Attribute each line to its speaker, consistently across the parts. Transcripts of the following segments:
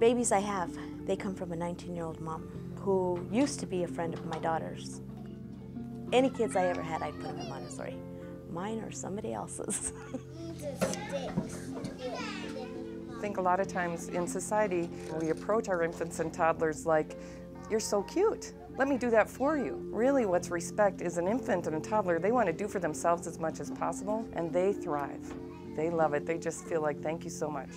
Speaker 1: babies I have, they come from a 19-year-old mom who used to be a friend of my daughter's. Any kids I ever had, I'd put them in Montessori. Mine or somebody else's.
Speaker 2: I think a lot of times in society, we approach our infants and toddlers like, "You're so cute. Let me do that for you." Really, what's respect is an infant and a toddler, they want to do for themselves as much as possible, and they thrive. They love it. They just feel like, "Thank you so much."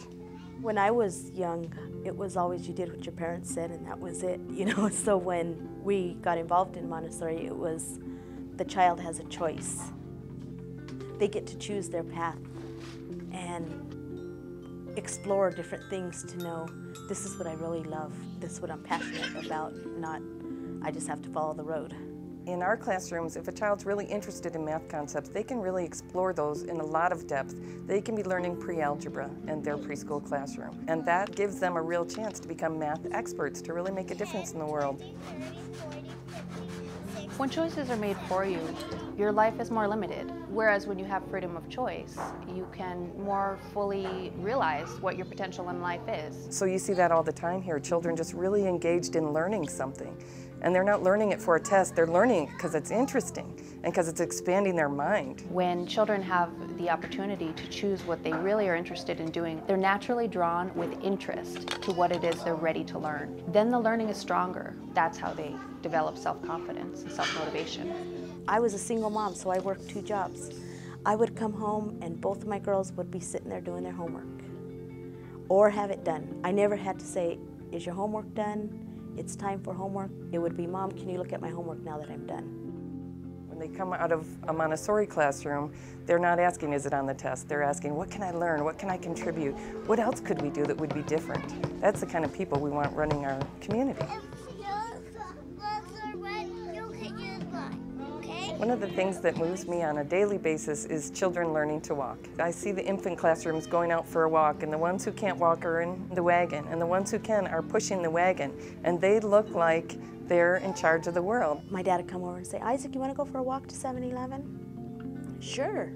Speaker 1: When I was young, it was always you did what your parents said and that was it, you know. So when we got involved in Montessori, it was the child has a choice. They get to choose their path and explore different things to know, this is what I really love, this is what I'm passionate about, not I just have to follow the road.
Speaker 2: In our classrooms, if a child's really interested in math concepts, they can really explore those in a lot of depth. They can be learning pre-algebra in their preschool classroom, and that gives them a real chance to become math experts, to really make a difference in the world.
Speaker 3: When choices are made for you, your life is more limited. Whereas when you have freedom of choice, you can more fully realize what your potential in life is.
Speaker 2: So you see that all the time here, children just really engaged in learning something. And they're not learning it for a test, they're learning it because it's interesting and because it's expanding their mind.
Speaker 3: When children have the opportunity to choose what they really are interested in doing, they're naturally drawn with interest to what it is they're ready to learn. Then the learning is stronger. That's how they develop self-confidence and self-motivation.
Speaker 1: I was a single mom, so I worked 2 jobs. I would come home and both of my girls would be sitting there doing their homework or have it done. I never had to say, "Is your homework done? It's time for homework." It would be, "Mom, can you look at my homework now that I'm done?"
Speaker 2: When they come out of a Montessori classroom, they're not asking, "Is it on the test?" They're asking, "What can I learn? What can I contribute? What else could we do that would be different?" That's the kind of people we want running our community. One of the things that moves me on a daily basis is children learning to walk. I see the infant classrooms going out for a walk, and the ones who can't walk are in the wagon, and the ones who can are pushing the wagon, and they look like they're in charge of the world.
Speaker 1: My dad would come over and say, "Isaac, you want to go for a walk to 7-Eleven? Sure.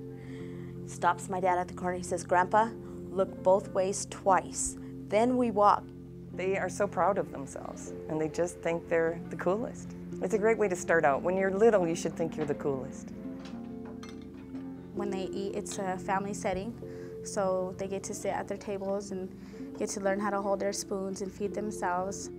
Speaker 1: Stops my dad at the corner. He says, "Grandpa, look both ways twice. Then we walk."
Speaker 2: They are so proud of themselves, and they just think they're the coolest. It's a great way to start out. When you're little, you should think you're the coolest.
Speaker 4: When they eat, it's a family setting, so they get to sit at their tables and get to learn how to hold their spoons and feed themselves.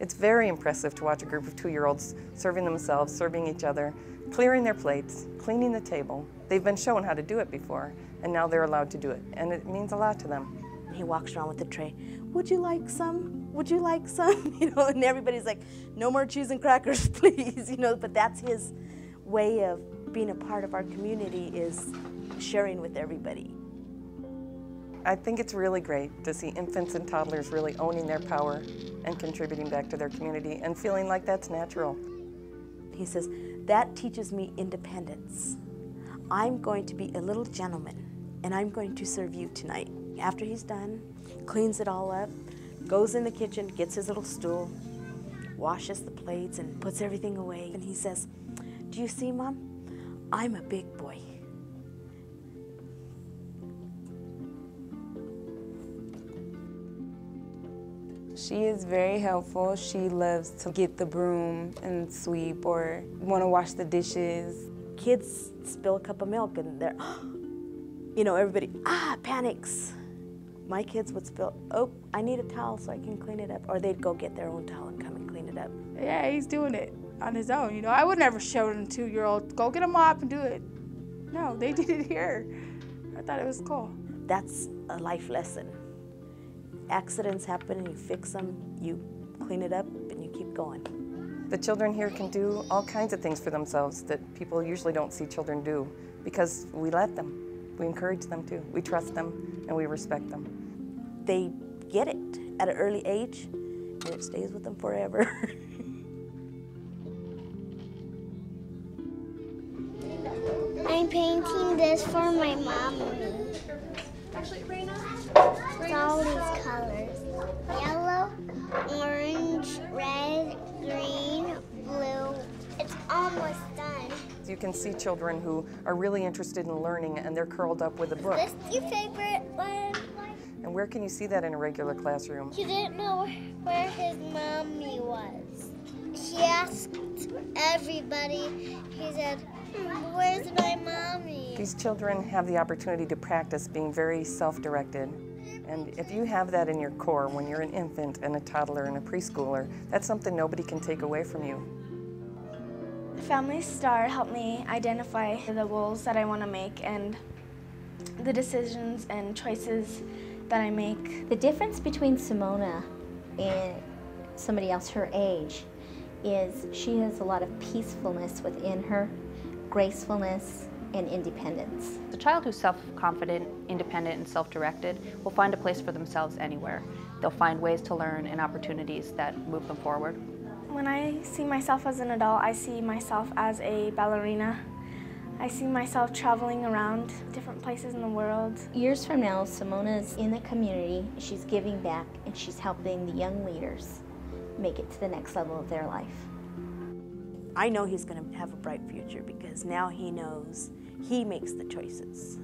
Speaker 2: It's very impressive to watch a group of 2-year-olds serving themselves, serving each other, clearing their plates, cleaning the table. They've been shown how to do it before, and now they're allowed to do it, and it means a lot to them.
Speaker 1: He walks around with a tray. "Would you like some? Would you like some?" You know, and everybody's like, "No more cheese and crackers, please." You know, but that's his way of being a part of our community, is sharing with everybody.
Speaker 2: I think it's really great to see infants and toddlers really owning their power and contributing back to their community and feeling like that's natural.
Speaker 1: He says, "That teaches me independence. I'm going to be a little gentleman, and I'm going to serve you tonight." After he's done, cleans it all up, goes in the kitchen, gets his little stool, washes the plates, and puts everything away. And he says, "Do you see, Mom? I'm a big boy."
Speaker 5: She is very helpful. She loves to get the broom and sweep or want to wash the dishes.
Speaker 1: Kids spill a cup of milk and they're, you know, everybody, panics. My kids would spill, "Oh, I need a towel so I can clean it up." Or they'd go get their own towel and come and clean it up.
Speaker 4: Yeah, he's doing it on his own. You know, I would never show a 2-year-old, "Go get a mop and do it." No, they did it here. I thought it was cool.
Speaker 1: That's a life lesson. Accidents happen and you fix them, you clean it up, and you keep going.
Speaker 2: The children here can do all kinds of things for themselves that people usually don't see children do because we let them. We encourage them to. We trust them and we respect them.
Speaker 1: They get it at an early age and it stays with them forever.
Speaker 6: I'm painting this for my mom and me. It's all these colors. Yellow, orange, red, green, blue. It's almost done.
Speaker 2: You can see children who are really interested in learning and they're curled up with a book.
Speaker 6: Is this your favorite one?
Speaker 2: And where can you see that in a regular classroom?
Speaker 6: He didn't know where his mommy was. He asked everybody. He said, "Where's my mommy?"
Speaker 2: These children have the opportunity to practice being very self-directed. And if you have that in your core when you're an infant and a toddler and a preschooler, that's something nobody can take away from you.
Speaker 7: Family Star helped me identify the goals that I want to make and the decisions and choices that I make.
Speaker 8: The difference between Simona and somebody else her age is she has a lot of peacefulness within her, gracefulness, and independence.
Speaker 3: The child who's self-confident, independent, and self-directed will find a place for themselves anywhere. They'll find ways to learn and opportunities that move them forward.
Speaker 7: When I see myself as an adult, I see myself as a ballerina. I see myself traveling around different places in the world.
Speaker 8: Years from now, Simona's in the community, she's giving back, and she's helping the young leaders make it to the next level of their life.
Speaker 1: I know he's going to have a bright future because now he knows he makes the choices.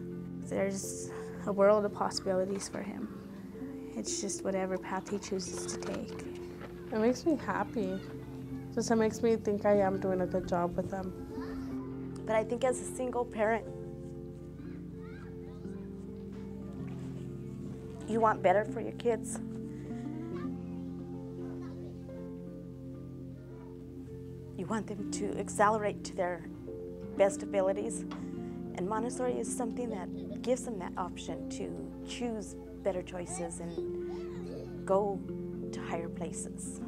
Speaker 4: There's a world of possibilities for him. It's just whatever path he chooses to take.
Speaker 9: It makes me happy. Just it makes me think I am doing a good job with them.
Speaker 1: But I think as a single parent, you want better for your kids. You want them to accelerate to their best abilities. And Montessori is something that gives them that option to choose better choices and go to higher places.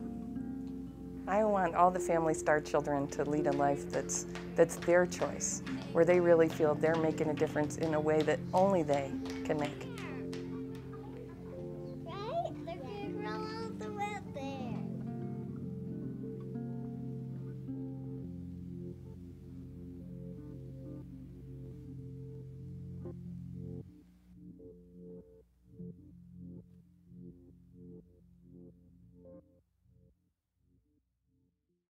Speaker 2: I want all the Family Star children to lead a life that's their choice, where they really feel they're making a difference in a way that only they can make.